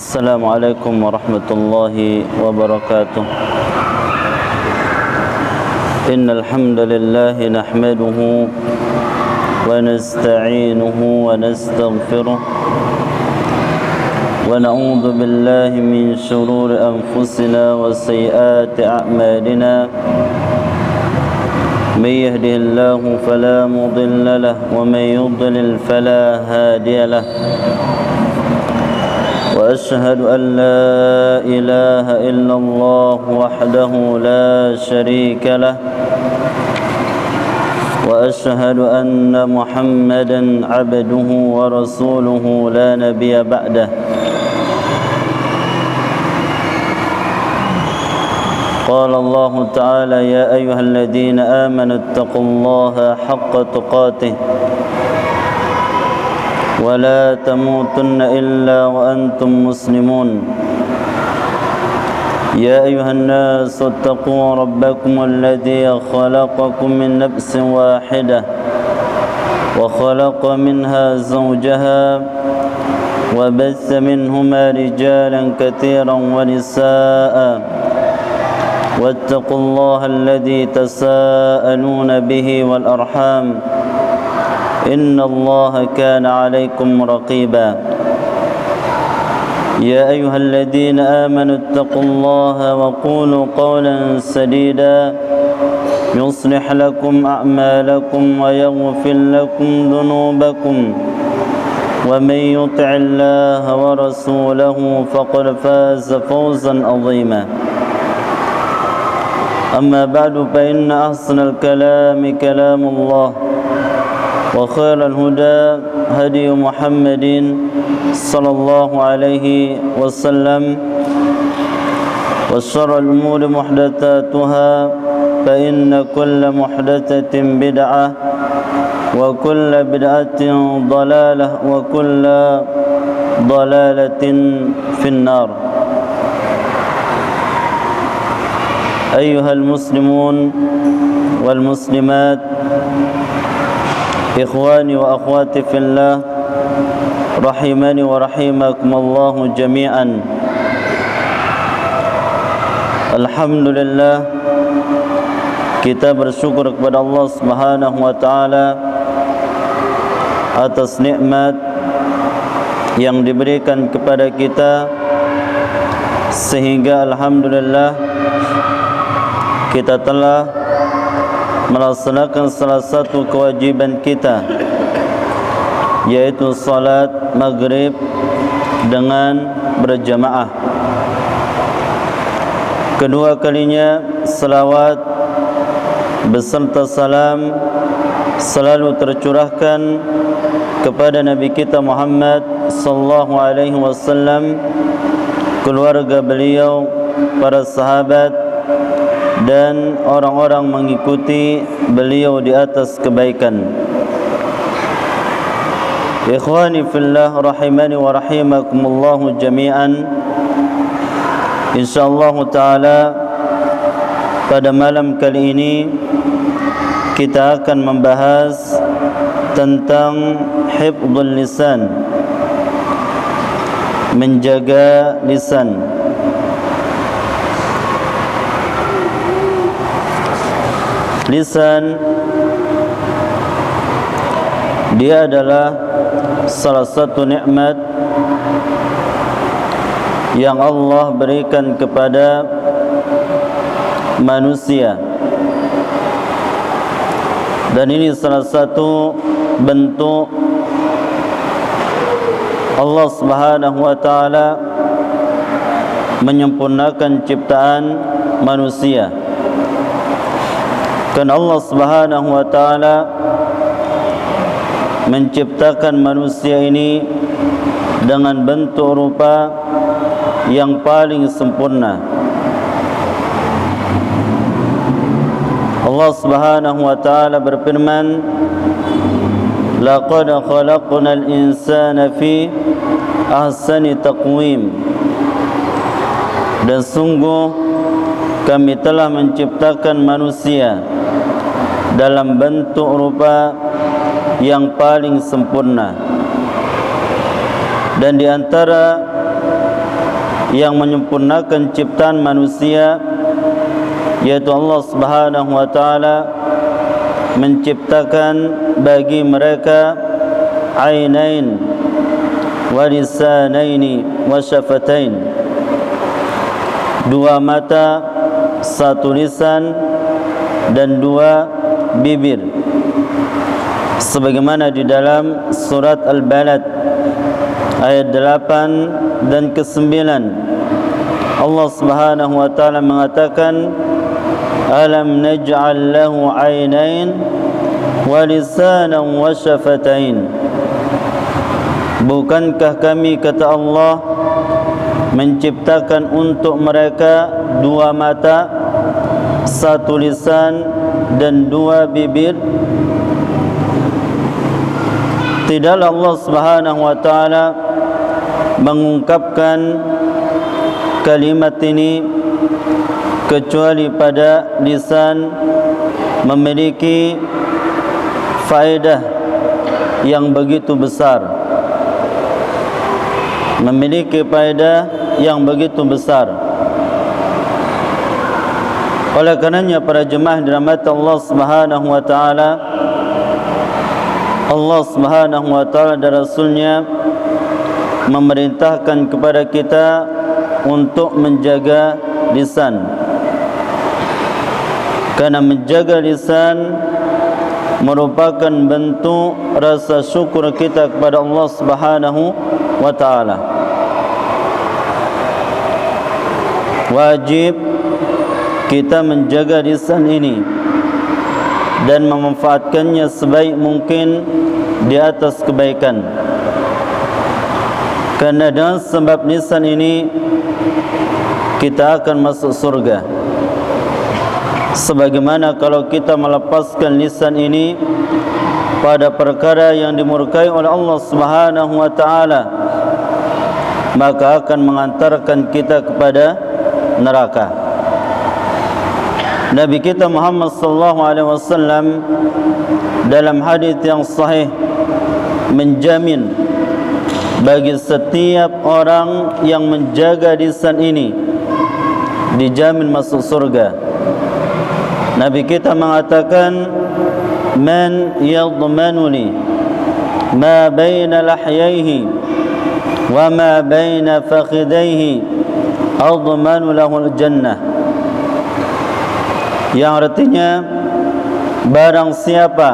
السلام عليكم ورحمة الله وبركاته. إن الحمد لله نحمده ونستعينه ونستغفره ونعوذ بالله من شرور أنفسنا وسيئات أعمالنا. من يهده الله فلا مضل له ومن يضلل فلا هادي له. وأشهد أن لا إله إلا الله وحده لا شريك له. وأشهد أن محمدا عبده ورسوله لا نبي بعده. قال الله تعالى: يا أيها الذين آمنوا اتقوا الله حق تقاته ولا تموتن إلا وأنتم مسلمون. يا أيها الناس اتقوا ربكم الذي خلقكم من نفس واحدة وخلق منها زوجها وبث منهما رجالا كثيرا ونساء. واتقوا الله الذي تساءلون به والأرحام إن الله كان عليكم رقيبا. يا أيها الذين آمنوا اتقوا الله وقولوا قولا سديدا يصلح لكم أعمالكم ويغفر لكم ذنوبكم. ومن يطع الله ورسوله فقد فاز فوزا عظيما. أما بعد فإن أحسن الكلام كلام الله وخير الهدى هدي محمد صلى الله عليه وسلم. وشر الأمور محدثاتها فإن كل محدثة بدعة وكل بدعة ضلالة وكل ضلالة في النار. أيها المسلمون والمسلمات، إخواني وأخواتي في الله، rahimani wa rahimakumullah jami'an. Alhamdulillah, kita bersyukur kepada Allah Subhanahu wa taala atas nikmat yang diberikan kepada kita, sehingga alhamdulillah kita telah melaksanakan salah satu kewajiban kita, yaitu salat maghrib dengan berjamaah. Kedua kalinya salawat beserta salam selalu tercurahkan kepada Nabi kita Muhammad sallallahu alaihi wasallam, keluarga beliau, para sahabat, dan orang-orang mengikuti beliau di atas kebaikan. Ikhwani fillah, rahimani wa rahimakumullah jami'an. Insyaallah ta'ala pada malam kali ini kita akan membahas tentang hifdzul lisan, menjaga lisan. Lisan dia adalah salah satu nikmat yang Allah berikan kepada manusia, dan ini salah satu bentuk Allah Subhanahu wa taala menyempurnakan ciptaan manusia. Kan Allah Subhanahu wa taala menciptakan manusia ini dengan bentuk rupa yang paling sempurna. Allah Subhanahu wa taala berfirman, laqad khalaqnal insana fi ahsani taqwim. Dan sungguh kami telah menciptakan manusia dalam bentuk rupa yang paling sempurna. Dan di antara yang menyempurnakan ciptaan manusia, yaitu Allah Subhanahu wa taala menciptakan bagi mereka ainain wa lisanaini wa syafatain, dua mata, satu lisan dan dua bibir, sebagaimana di dalam surat Al-Balad ayat 8 dan ke-9 Allah Subhanahu wa taala mengatakan, alam naj'al lahu 'ainain wa lisanan wa syafatain, bukankah kami, kata Allah, menciptakan untuk mereka dua mata, satu lisan dan dua bibir? Tidaklah Allah Subhanahu wa taala mengungkapkan kalimat ini kecuali pada lisan memiliki faedah yang begitu besar, memiliki faedah yang begitu besar. Oleh karenanya para jemaah dirahmati Allah Subhanahu wa taala, Allah Subhanahu wa taala dan Rasulnya memerintahkan kepada kita untuk menjaga lisan, karena menjaga lisan merupakan bentuk rasa syukur kita kepada Allah Subhanahu wa taala. Wajib kita menjaga lisan ini dan memanfaatkannya sebaik mungkin di atas kebaikan, karena dengan sebab lisan ini kita akan masuk surga. Sebagaimana kalau kita melepaskan lisan ini pada perkara yang dimurkai oleh Allah Subhanahu wa taala, maka akan mengantarkan kita kepada neraka. Nabi kita Muhammad sallallahu alaihi wasallam dalam hadis yang sahih menjamin bagi setiap orang yang menjaga lisan ini dijamin masuk surga. Nabi kita mengatakan, man yadmanuni ma baina lahyaihi wa ma baina fakhidaihi admanu lahu al-jannah, yang artinya barang siapa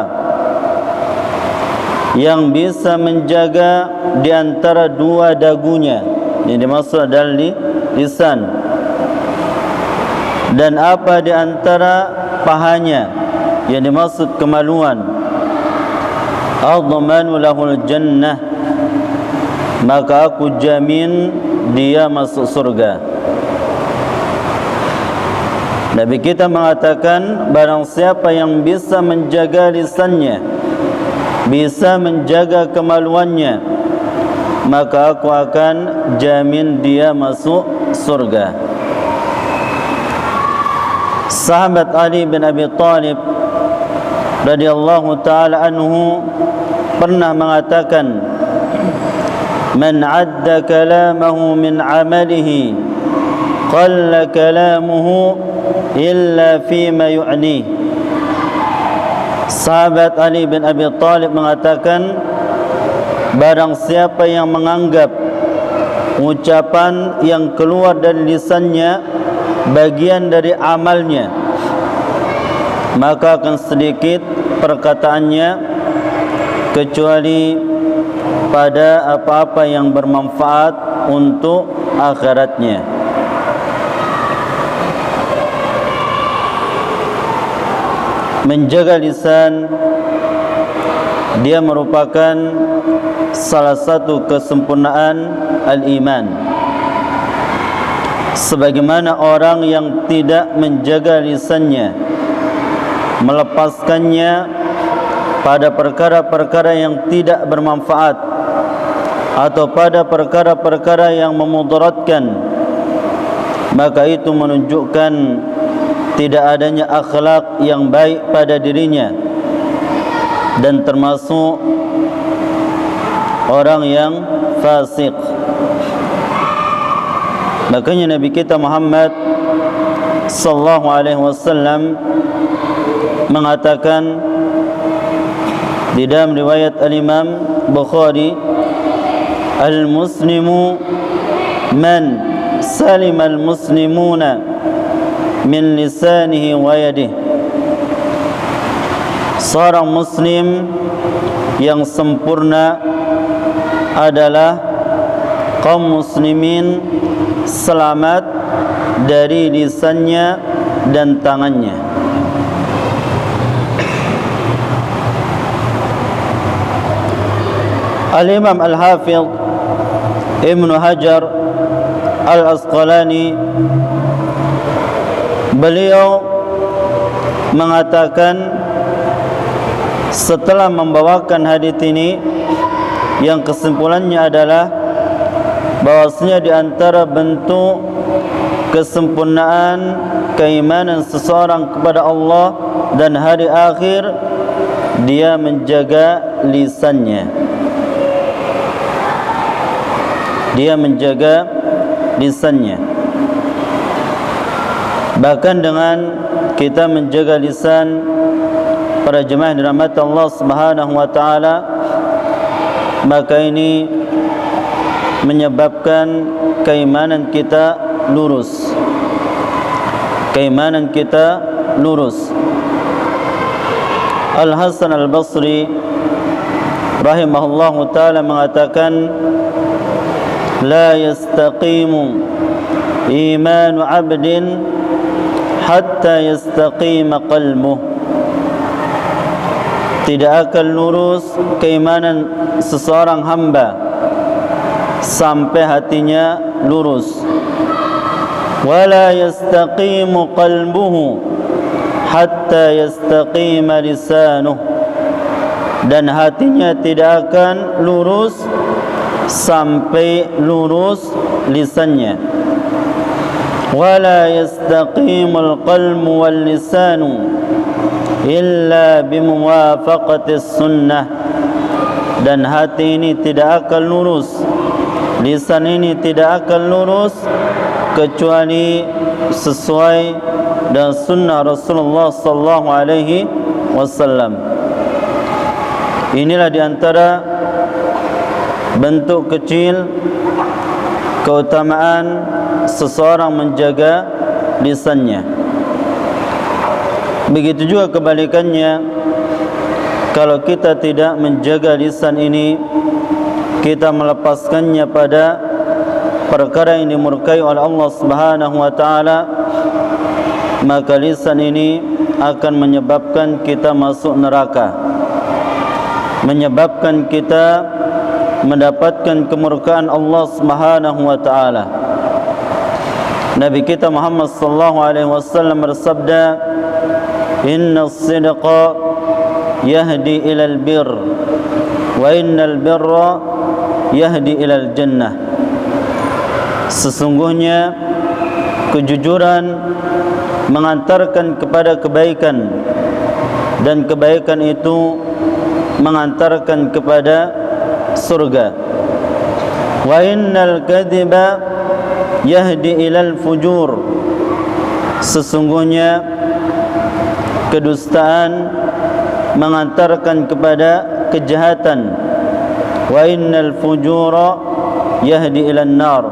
yang bisa menjaga di antara dua dagunya, ini dimaksud adalah lisan, dan apa di antara pahanya, yang dimaksud kemaluan, admanu lahul jannah, maka aku jamin dia masuk surga. Nabi kita mengatakan, barang siapa yang bisa menjaga lisannya, bisa menjaga kemaluannya, maka aku akan jamin dia masuk surga. Sahabat Ali bin Abi Thalib radhiyallahu taala anhu pernah mengatakan, man adda kalamahu min amalihi qalla kalamuhu illa fima yu'ni. Sahabat Ali bin Abi Thalib mengatakan, barang siapa yang menganggap ucapan yang keluar dari lisannya bagian dari amalnya, maka akan sedikit perkataannya kecuali pada apa-apa yang bermanfaat untuk akhiratnya. Menjaga lisan dia merupakan salah satu kesempurnaan al-iman. Sebagaimana orang yang tidak menjaga lisannya, melepaskannya pada perkara-perkara yang tidak bermanfaat atau pada perkara-perkara yang memudaratkan, maka itu menunjukkan tidak adanya akhlak yang baik pada dirinya, dan termasuk orang yang fasik. Makanya Nabi kita Muhammad sallallahu alaihi wasallam mengatakan di dalam riwayat Al-Imam Bukhari, al-muslimu man salima al-muslimuna min lisanihi wa yadihi. Seorang muslim yang sempurna adalah kaum muslimin selamat dari lisannya dan tangannya. Al-Imam Al-Hafidh Ibn Hajar Al-Asqalani, beliau mengatakan setelah membawakan hadis ini, yang kesimpulannya adalah bahwasanya di antara bentuk kesempurnaan keimanan seseorang kepada Allah dan hari akhir, dia menjaga lisannya. Dia menjaga lisannya. Bahkan dengan kita menjaga lisan, para jemaah dirahmati Allah Subhanahu wa taala, maka ini menyebabkan keimanan kita lurus. Keimanan kita lurus. Al-Hasan Al-Basri rahimahullahu taala mengatakan, la yastaqimu imanu 'abdin hatta yastaqima qalbuh. Tidak akan lurus keimanan seseorang hamba sampai hatinya lurus. Wala yastaqimu qalbuhu hatta yastaqima lisanuh. Dan hatinya tidak akan lurus sampai lurus lisannya. Wala yastaqimul qalbu wal lisanu illa bimuwafaqatis sunnah. Dan hati ini tidak akan lurus, lisan ini tidak akan lurus kecuali sesuai dengan sunnah Rasulullah sallallahu alaihi wasallam. Inilah di antara bentuk kecil keutamaan seseorang menjaga lisannya. Begitu juga kebalikannya, kalau kita tidak menjaga lisan ini, kita melepaskannya pada perkara yang dimurkai oleh Allah Subhanahu wa taala, maka lisan ini akan menyebabkan kita masuk neraka, menyebabkan kita mendapatkan kemurkaan Allah Subhanahu wa taala. Nabi kita Muhammad sallallahu alaihi wasallam bersabda, inna as-sidqa yahdi ilal birr wa innal birra yahdi ilal jannah. Sesungguhnya kejujuran mengantarkan kepada kebaikan, dan kebaikan itu mengantarkan kepada surga. Wa innal kadhiba yahdi ilal fujur. Sesungguhnya kedustaan mengantarkan kepada kejahatan. Wa innal fujura yahdi ilan nar.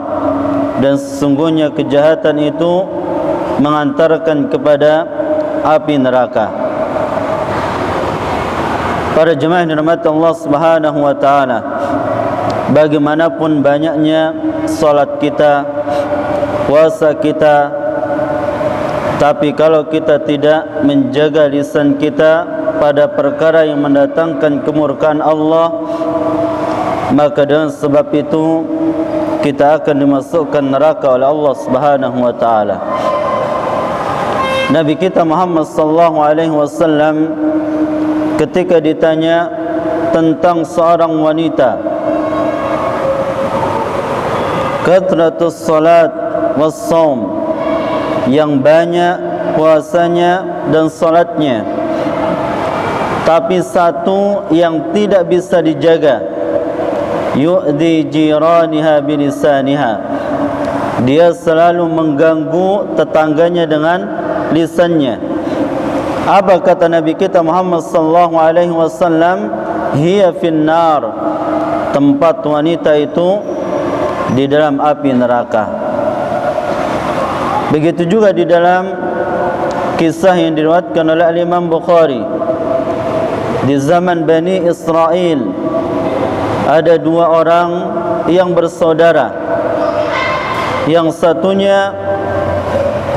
Dan sesungguhnya kejahatan itu mengantarkan kepada api neraka. Para jemaah yang dirahmati Allah Subhanahu wa taala, bagaimanapun banyaknya salat kita, puasa kita, tapi kalau kita tidak menjaga lisan kita pada perkara yang mendatangkan kemurkaan Allah, maka dengan sebab itu kita akan dimasukkan neraka oleh Allah Subhanahu wa taala. Nabi kita Muhammad sallallahu alaihi wasallam ketika ditanya tentang seorang wanita, kathratus salat was shaum, yang banyak puasanya dan salatnya, tapi satu yang tidak bisa dijaga, yu'di jiraniha bilisaniha, dia selalu mengganggu tetangganya dengan lisannya. Apa kata Nabi kita Muhammad sallallahu alaihi wasallam? Hiya finnar, tempat wanita itu di dalam api neraka. Begitu juga di dalam kisah yang diriwayatkan oleh Imam Bukhari, di zaman Bani Israel ada dua orang yang bersaudara. Yang satunya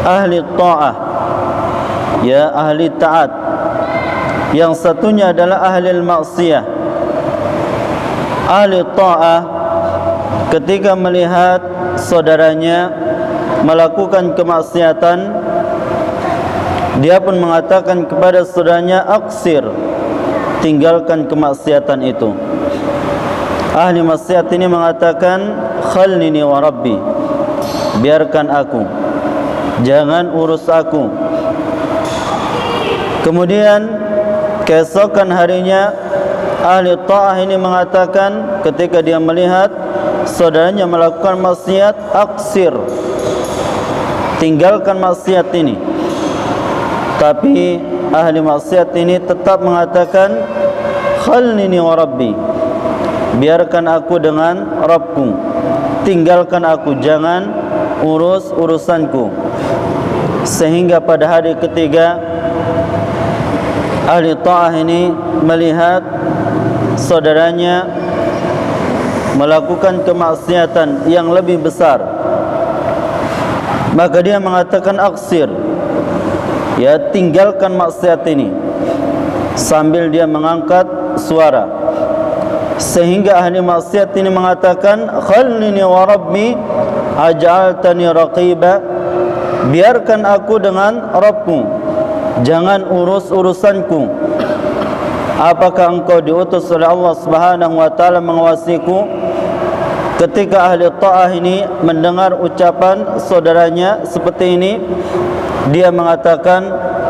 ahli ta'ah, ya ahli taat. Yang satunya adalah ahli maksiyah. Ahli ta'ah ketika melihat saudaranya melakukan kemaksiatan, dia pun mengatakan kepada saudaranya, aksir, tinggalkan kemaksiatan itu. Ahli maksiat ini mengatakan, khalnini wa rabbi, biarkan aku, jangan urus aku. Kemudian keesokan harinya ahli ta'ah ini mengatakan ketika dia melihat saudaranya melakukan maksiat, aksir, tinggalkan maksiat ini. Tapi ahli maksiat ini tetap mengatakan, khalnini wa rabbi, biarkan aku dengan Rabbku, tinggalkan aku, jangan urus urusanku. Sehingga pada hari ketiga ahli ta'ah ini melihat saudaranya melakukan kemaksiatan yang lebih besar, maka dia mengatakan, aksir, ya tinggalkan maksiat ini, sambil dia mengangkat suara. Sehingga ahli maksiat ini mengatakan, khalnini wa rabbi aj'altani raqiba, biarkan aku dengan Rabbku, jangan urus urusanku. Apakah engkau diutus oleh Allah Subhanahu wa taala mengawasiku? Ketika ahli ta'ah ini mendengar ucapan saudaranya seperti ini, dia mengatakan,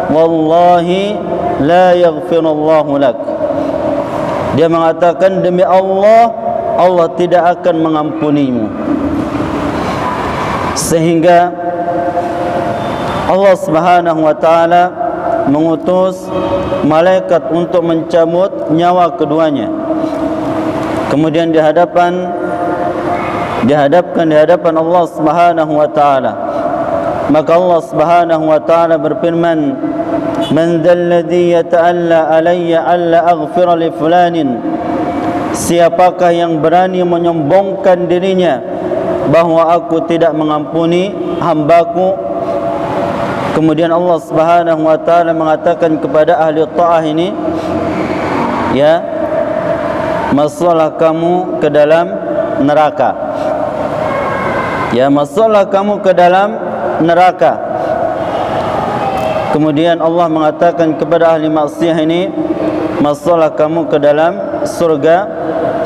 wallahi la yaghfirullahu lak. Dia mengatakan, demi Allah, Allah tidak akan mengampunimu. Sehingga Allah Subhanahu wa taala mengutus malaikat untuk mencabut nyawa keduanya. Kemudian dihadapkan di hadapan Allah Subhanahu wa taala. Maka Allah Subhanahu wa taala berfirman, man dzalladzi yata'alla alayya alla aghfira li fulanin, siapakah yang berani menyombongkan dirinya bahwa aku tidak mengampuni hambaku. Kemudian Allah Subhanahu wa taala mengatakan kepada ahli ta'ah ini, ya, masuklah kamu ke dalam neraka. Ya, masuklah kamu ke dalam neraka. Kemudian Allah mengatakan kepada ahli maksiyah ini, masuklah kamu ke dalam surga,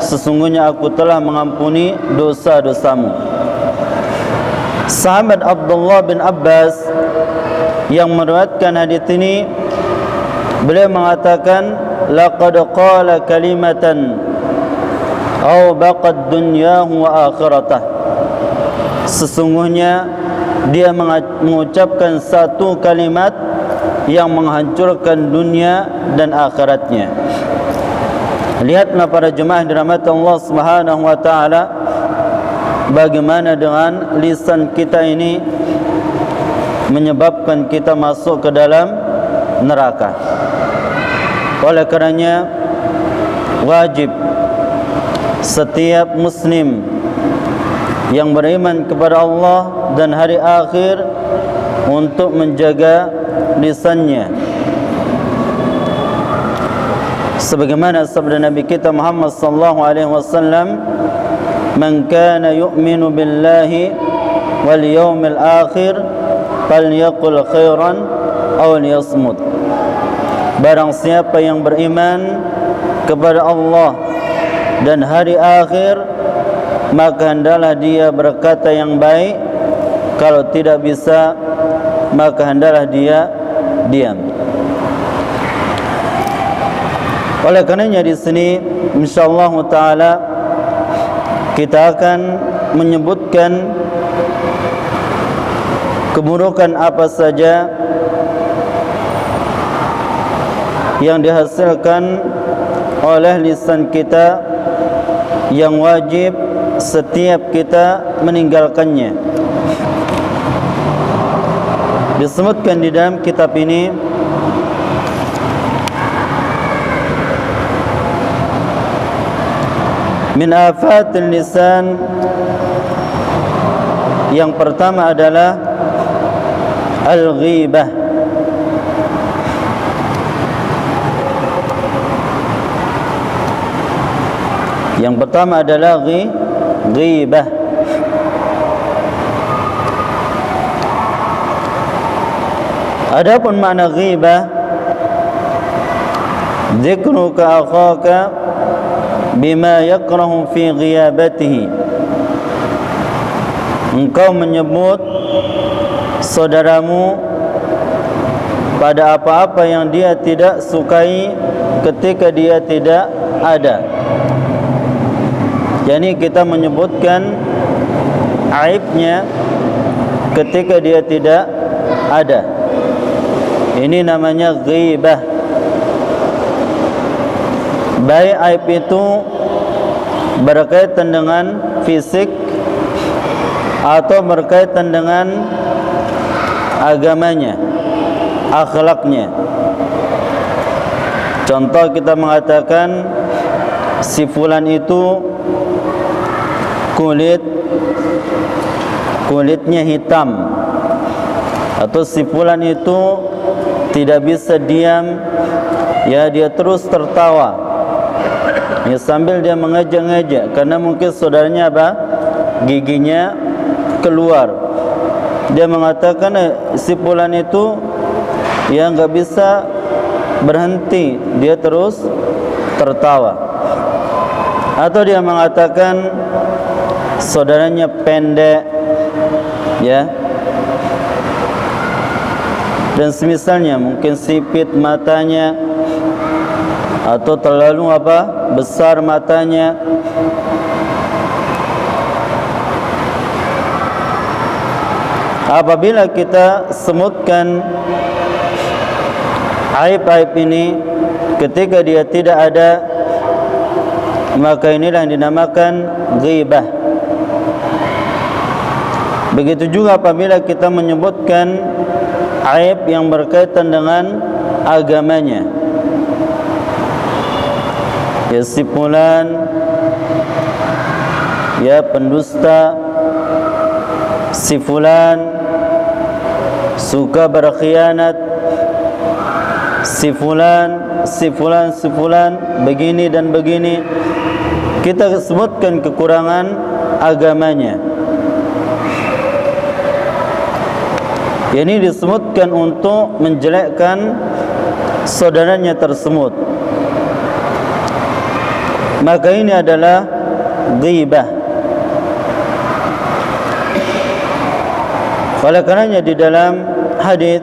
sesungguhnya aku telah mengampuni dosa-dosamu. Sahabat Abdullah bin Abbas yang meriwayatkan hadis ini, beliau mengatakan, laqad qala kalimatan aw baqad dunyahu wa akhiratah, sesungguhnya dia mengucapkan satu kalimat yang menghancurkan dunia dan akhiratnya. Lihatlah para jemaah dirahmati Allah Subhanahu wa taala, bagaimana dengan lisan kita ini menyebabkan kita masuk ke dalam neraka. Oleh karenanya wajib setiap muslim yang beriman kepada Allah dan hari akhir untuk menjaga lisannya. Sebagaimana sabda Nabi kita Muhammad sallallahu alaihi wasallam, man kana yu'minu billahi wal yawmil akhir falyaqul khairan aw liyasmut. Barang siapa yang beriman kepada Allah dan hari akhir, maka hendaklah dia berkata yang baik. Kalau tidak bisa, maka hendaklah dia diam. Oleh karenanya di sini insyaallah taala kita akan menyebutkan keburukan apa saja yang dihasilkan oleh lisan kita yang wajib setiap kita meninggalkannya. Disebutkan di dalam kitab ini min afatil lisan, yang pertama adalah al-ghibah. Yang pertama adalah ghibah. Adapun makna ghibah, dzikruka akhaka bima yakrahu fi ghiyabatihi, engkau menyebut saudaramu pada apa-apa yang dia tidak sukai ketika dia tidak ada. Jadi kita menyebutkan aibnya ketika dia tidak ada. Ini namanya ghibah. Baik aib itu berkaitan dengan fisik atau berkaitan dengan agamanya, akhlaknya. Contoh, kita mengatakan si fulan itu kulitnya hitam, atau si fulan itu tidak bisa diam, ya dia terus tertawa, ya sambil dia mengejek-ngejek, karena mungkin saudaranya apa, giginya keluar. Dia mengatakan si fulan itu ya nggak bisa berhenti, dia terus tertawa. Atau dia mengatakan saudaranya pendek, ya, dan semisalnya, mungkin sipit matanya atau terlalu besar matanya. Apabila kita sebutkan aib-aib ini ketika dia tidak ada, maka inilah yang dinamakan ghibah. Begitu juga apabila kita menyebutkan aib yang berkaitan dengan agamanya, ya si fulan ya pendusta, si fulan suka berkhianat, si fulan begini dan begini. Kita sebutkan kekurangan agamanya. Ini disebutkan untuk menjelekkan saudaranya tersebut. Maka ini adalah ghibah. Oleh karenanya di dalam hadis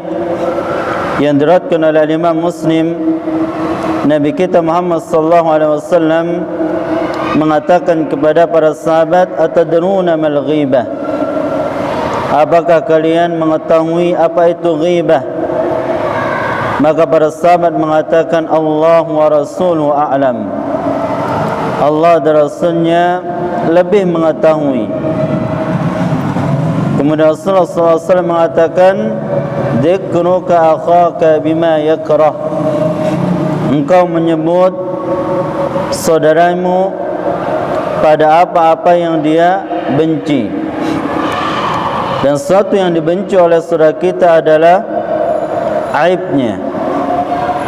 yang diriwayatkan oleh Imam Muslim, Nabi kita Muhammad sallallahu alaihi wasallam mengatakan kepada para sahabat, atadruna mal ghibah, apakah kalian mengetahui apa itu ghibah? Maka para sahabat mengatakan, Allah wa rasuluhu a'lam, Allah dan Rasulnya lebih mengetahui. Kemudian Rasulullah SAW mengatakan, dzikruka akhaka bima yakrah, engkau menyebut saudaramu pada apa-apa yang dia benci. Dan sesuatu yang dibenci oleh saudara kita adalah aibnya.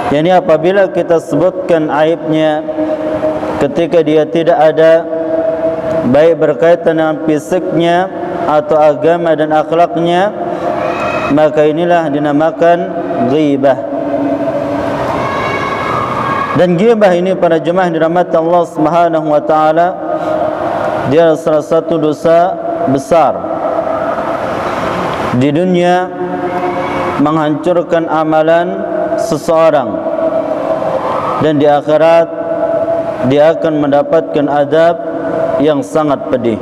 Yani apabila kita sebutkan aibnya ketika dia tidak ada, baik berkaitan dengan fisiknya atau agama dan akhlaknya, maka inilah dinamakan ghibah. Dan ghibah ini para jemaah dirahmati Allah Subhanahu wa taala, dia salah satu dosa besar di dunia, menghancurkan amalan seseorang, dan di akhirat dia akan mendapatkan azab yang sangat pedih.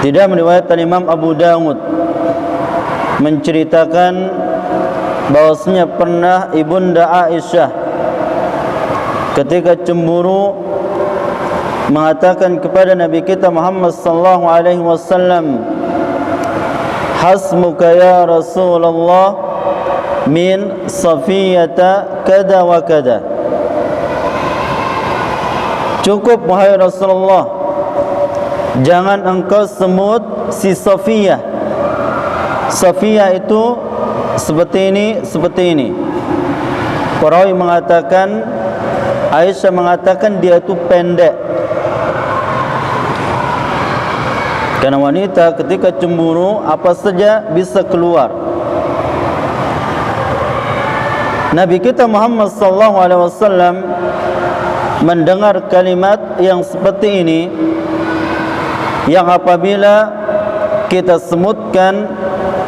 Tidak meriwayatkan Imam Abu Dawud menceritakan bahwasanya pernah Ibunda Aisyah ketika cemburu mengatakan kepada Nabi kita Muhammad sallallahu alaihi wasallam, hasmuka ya Rasulullah min Safiyata kada wa kada. Cukup wahai Rasulullah, jangan engkau semut si Safiyah. Safiyah itu seperti ini. Perawi mengatakan, Aisyah mengatakan dia itu pendek. Karena wanita ketika cemburu apa saja bisa keluar. Nabi kita Muhammad sallallahu alaihi wasallam mendengar kalimat yang seperti ini, yang apabila kita semutkan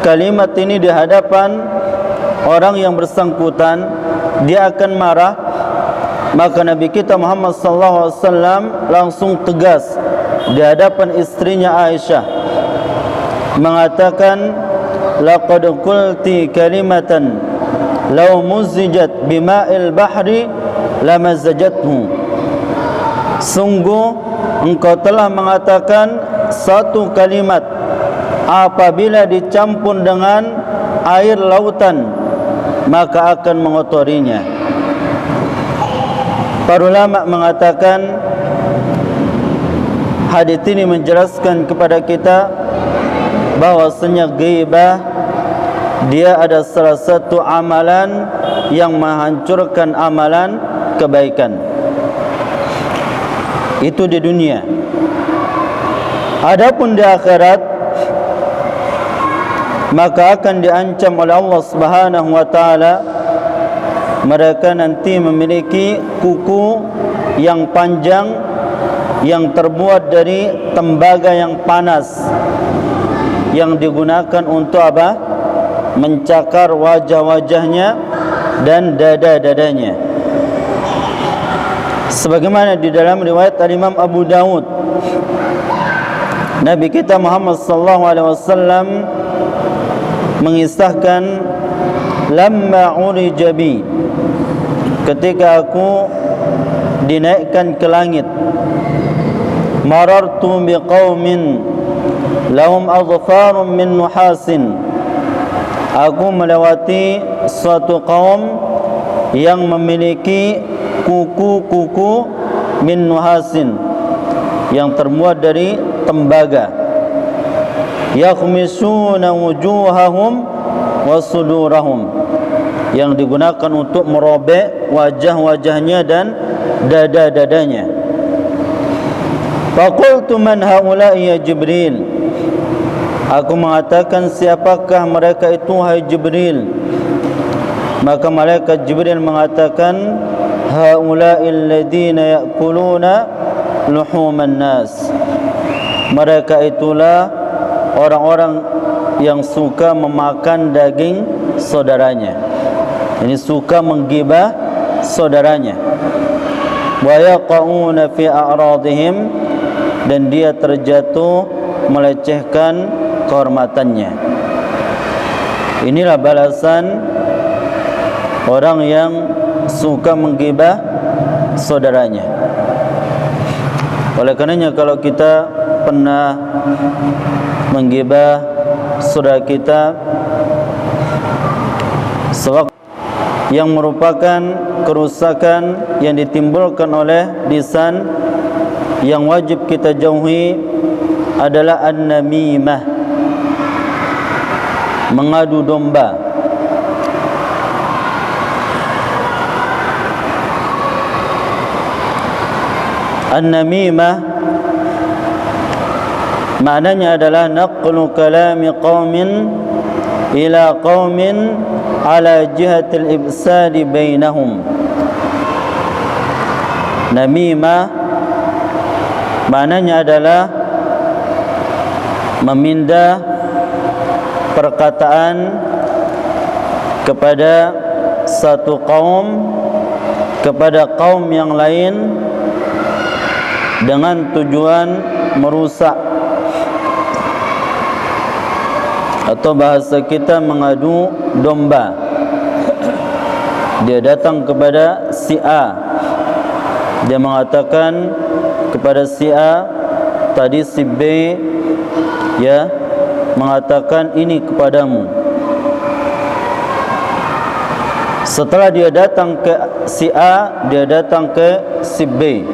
kalimat ini di hadapan orang yang bersangkutan, dia akan marah. Maka Nabi kita Muhammad sallallahu alaihi wasallam langsung tegas di hadapan istrinya Aisyah mengatakan, laqad qulti kalimatan law muzijat bima'il bahri lamazajathu. Sungguh engkau telah mengatakan satu kalimat apabila dicampur dengan air lautan maka akan mengotorinya. Para ulama mengatakan hadis ini menjelaskan kepada kita bahwasanya ghibah dia ada salah satu amalan yang menghancurkan amalan kebaikan. Itu di dunia. Adapun di akhirat maka akan diancam oleh Allah Subhanahu wa taala. Mereka nanti memiliki kuku yang panjang yang terbuat dari tembaga yang panas yang digunakan untuk apa? Mencakar wajah-wajahnya dan dada-dadanya. Sebagaimana di dalam riwayat Imam Abu Dawud, Nabi kita Muhammad sallallahu alaihi wasallam mengisahkan, lamma urija bi, ketika aku dinaikkan ke langit, marartu biqaumin lahum adfarun min nuhasin, aku melewati suatu kaum yang memiliki kuku-kuku min nuhasin yang terbuat dari tembaga, yakhmisuna wujuhahum wa sudurahum, yang digunakan untuk merobek wajah-wajahnya dan dada-dadanya. Faqultu man haula'i ya Jibril, aku mengatakan siapakah mereka itu hai Jibril? Maka malaikat Jibril mengatakan, haula'il ladina ya'kuluna luhuman nas, mereka itulah orang-orang yang suka memakan daging saudaranya. Ini suka menggibah saudaranya. Wa yaqauna fi a'radihim, dan dia terjatuh melecehkan kehormatannya. Inilah balasan orang yang suka menggibah saudaranya. Oleh karenanya kalau kita pernah menggibah saudara kita sewaktu yang merupakan kerusakan yang ditimbulkan oleh lisan, yang wajib kita jauhi adalah an-namimah, mengadu domba. An-namimah maknanya adalah naqlu kalami qaumin ila qaumin ala jihatil ibsadi bainahum. Namimah maknanya adalah memindah perkataan kepada satu kaum kepada kaum yang lain dengan tujuan merusak atau bahasa kita mengadu domba. Dia datang kepada si A, dia mengatakan kepada si A, tadi si B ya mengatakan ini kepadamu. Setelah dia datang ke si A, dia datang ke si B.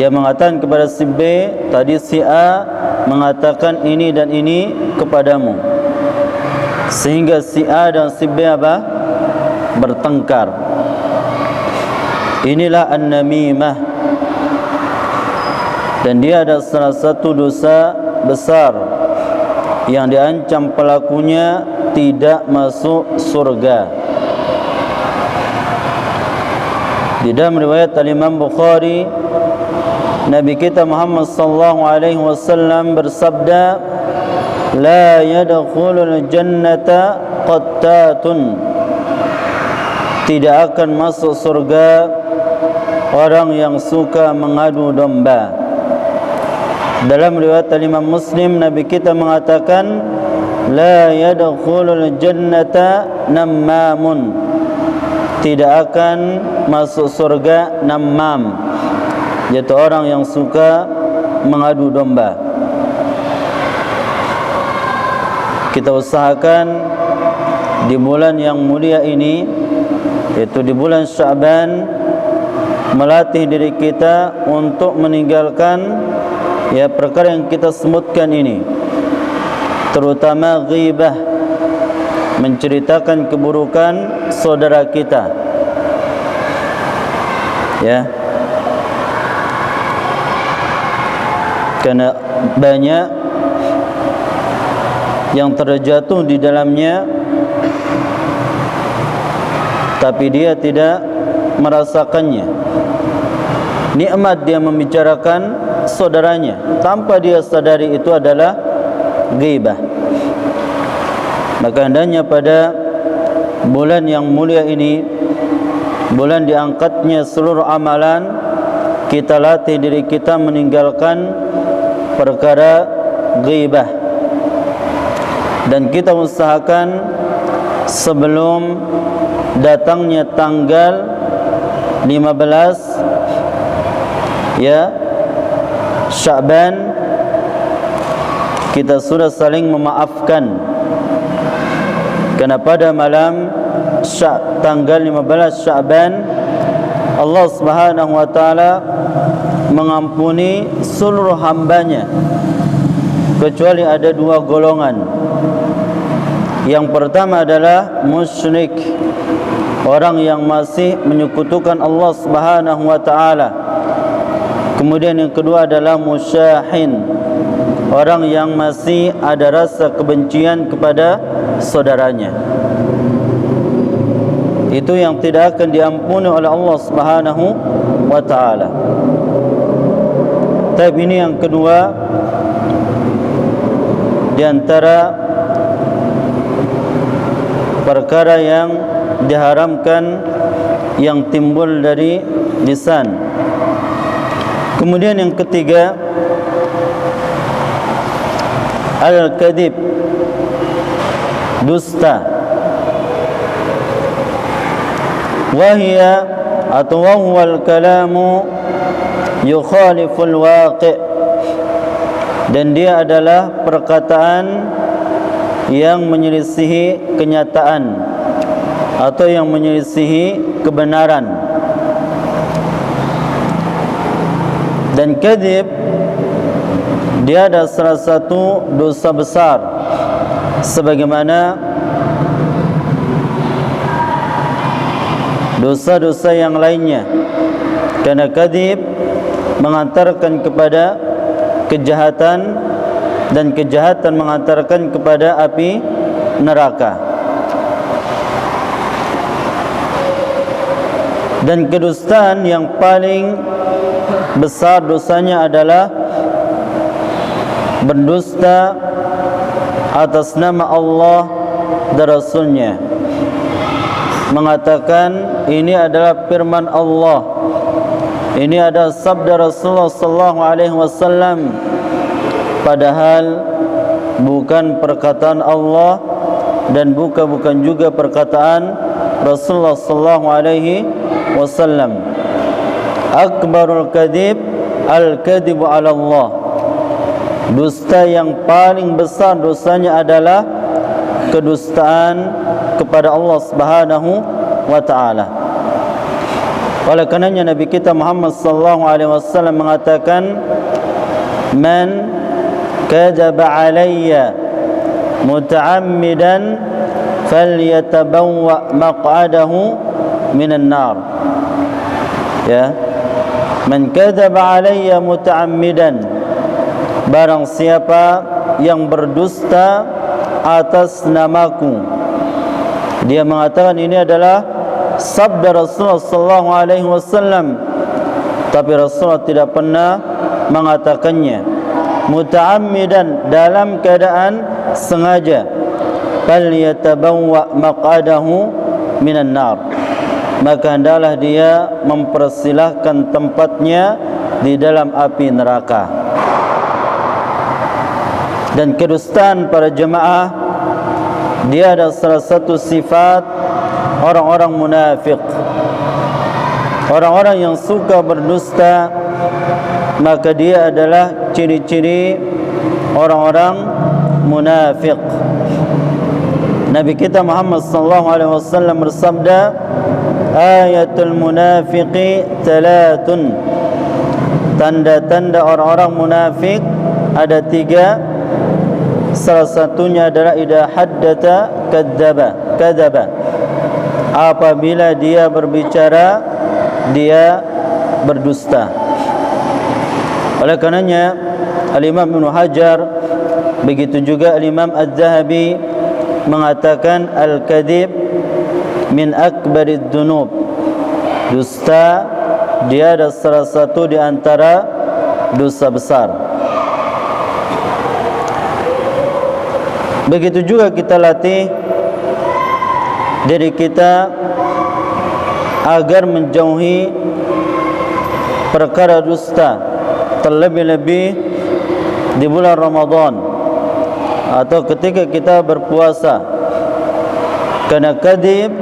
Dia mengatakan kepada si B, tadi si A mengatakan ini dan ini kepadamu. Sehingga si A dan si B apa? Bertengkar. Inilah an-namimah. Dan dia ada salah satu dosa besar yang diancam pelakunya tidak masuk surga. Di dalam riwayat Imam Bukhari, Nabi kita Muhammad sallallahu alaihi wasallam bersabda, la yadkhulul jannata qattatun, tidak akan masuk surga orang yang suka mengadu domba. Dalam riwayat Imam Muslim, Nabi kita mengatakan, la yadkhulul jannata nammamun, tidak akan masuk surga nammam, yaitu orang yang suka mengadu domba. Kita usahakan di bulan yang mulia ini, yaitu di bulan Sya'ban, melatih diri kita untuk meninggalkan ya perkara yang kita sebutkan ini, terutama ghibah, menceritakan keburukan saudara kita. Ya, karena banyak yang terjatuh di dalamnya, tapi dia tidak merasakannya. Nikmat dia membicarakan saudaranya tanpa dia sadari itu adalah ghibah. Maka hendaknya pada bulan yang mulia ini, bulan diangkatnya seluruh amalan, kita latih diri kita meninggalkan perkara ghibah. Dan kita usahakan sebelum datangnya tanggal 15 ya Sya'ban, kita sudah saling memaafkan. Karena pada malam tanggal 15 Sya'ban, Allah Subhanahu wa taala mengampuni seluruh hambanya, kecuali ada dua golongan. Yang pertama adalah musyrik, orang yang masih menyekutukan Allah Subhanahu wa taala. Kemudian yang kedua adalah musyahin, orang yang masih ada rasa kebencian kepada saudaranya. Itu yang tidak akan diampuni oleh Allah Subhanahu wa taala. Tapi ini yang kedua di antara perkara yang diharamkan yang timbul dari lisan. Kemudian yang ketiga, al-kadhib, dusta. Wahia atau wahwal kalamu yukhaliful waqi', dan dia adalah perkataan yang menyelisihi kenyataan atau yang menyelisihi kebenaran. Dan kadhib, dia ada salah satu dosa besar, sebagaimana dosa-dosa yang lainnya. Karena kadhib mengantarkan kepada kejahatan, dan kejahatan mengantarkan kepada api neraka. Dan kedustaan yang paling besar dosanya adalah berdusta atas nama Allah dan Rasulnya, mengatakan ini adalah firman Allah, ini adalah sabda Rasulullah sallallahu alaihi wasallam, padahal bukan perkataan Allah dan bukan juga perkataan Rasulullah sallallahu alaihi wasallam. Akbarul kadhib al-kadhibu 'ala Allah. Dusta yang paling besar dosanya adalah kedustaan kepada Allah Subhanahu wa taala. Oleh karenanya Nabi kita Muhammad sallallahu alaihi wasallam mengatakan, "Man kadzaba 'alayya muta'ammidan falyatabawwa maq'adahu minan nar." Ya. Man kadzaba 'alayya muta'ammidan, barang siapa yang berdusta atas namaku. Dia mengatakan ini adalah sabda Rasulullah sallallahu alaihi wasallam, tapi Rasulullah tidak pernah mengatakannya. Muta'ammidan, dalam keadaan sengaja. Falyatabawwa maq'adahu minan nar, maka hendaklah dia mempersilahkan tempatnya di dalam api neraka. Dan kedustaan para jemaah, dia adalah salah satu sifat orang-orang munafik. Orang-orang yang suka berdusta, maka dia adalah ciri-ciri orang-orang munafik. Nabi kita Muhammad sallallahu alaihi wasallam bersabda, ayatul munafiqi talatun. Tanda-tanda orang-orang munafik ada 3. Salah satunya adalah idza haddatha kadzaba. Apabila dia berbicara, dia berdusta. Oleh karenanya Al-Imam Ibnu Hajar, begitu juga Al-Imam Az-Zahabi mengatakan al-kadzib min akbarid dzunub. Dusta dia adalah salah satu di antara dosa besar. Begitu juga kita latih diri kita agar menjauhi perkara dusta, terlebih-lebih di bulan Ramadan atau ketika kita berpuasa. Karena kadzib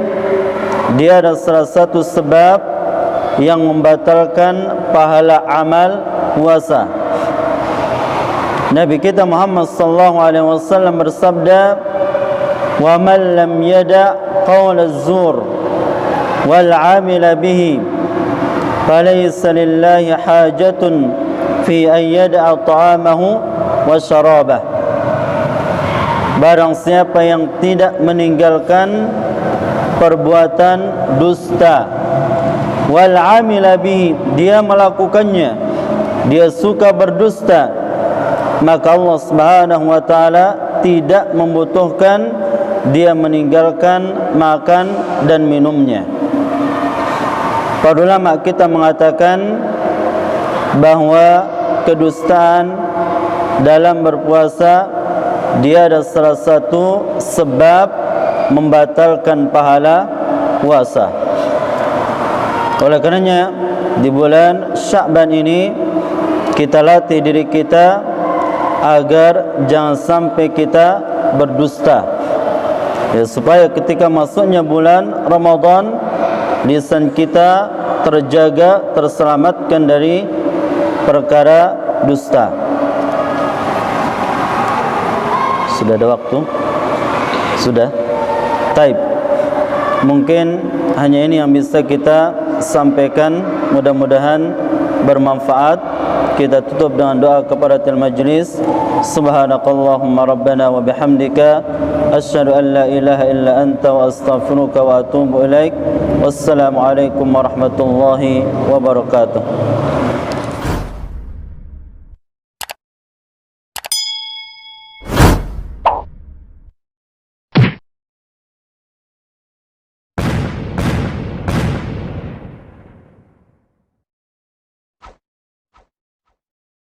dia adalah salah satu sebab yang membatalkan pahala amal puasa. Nabi kita Muhammad sallallahu alaihi wasallam bersabda, "Wa man lam yada' qaul az-zur wal 'amila bihi falaysa lillahi hajatun fi an yada'a ta'amahu wa syarabah." Barang siapa yang tidak meninggalkan perbuatan dusta, wal 'amila bihi, dia melakukannya, dia suka berdusta, maka Allah Subhanahu wa taala tidak membutuhkan dia meninggalkan makan dan minumnya. Para ulama kita mengatakan bahawa kedustaan dalam berpuasa dia adalah salah satu sebab membatalkan pahala puasa. Oleh karenanya di bulan Sya'ban ini kita latih diri kita agar jangan sampai kita berdusta, ya, supaya ketika masuknya bulan Ramadan lisan kita terjaga, terselamatkan dari perkara dusta. Sudah ada waktu? Sudah? Taib. Mungkin hanya ini yang bisa kita sampaikan, mudah-mudahan bermanfaat. Kita tutup dengan doa kafaratul majlis. Subhanakallahumma rabbana wa bihamdika asyhadu an la ilaha illa anta wa astaghfiruka wa atubu ilaik. Wassalamu alaikum warahmatullahi wabarakatuh.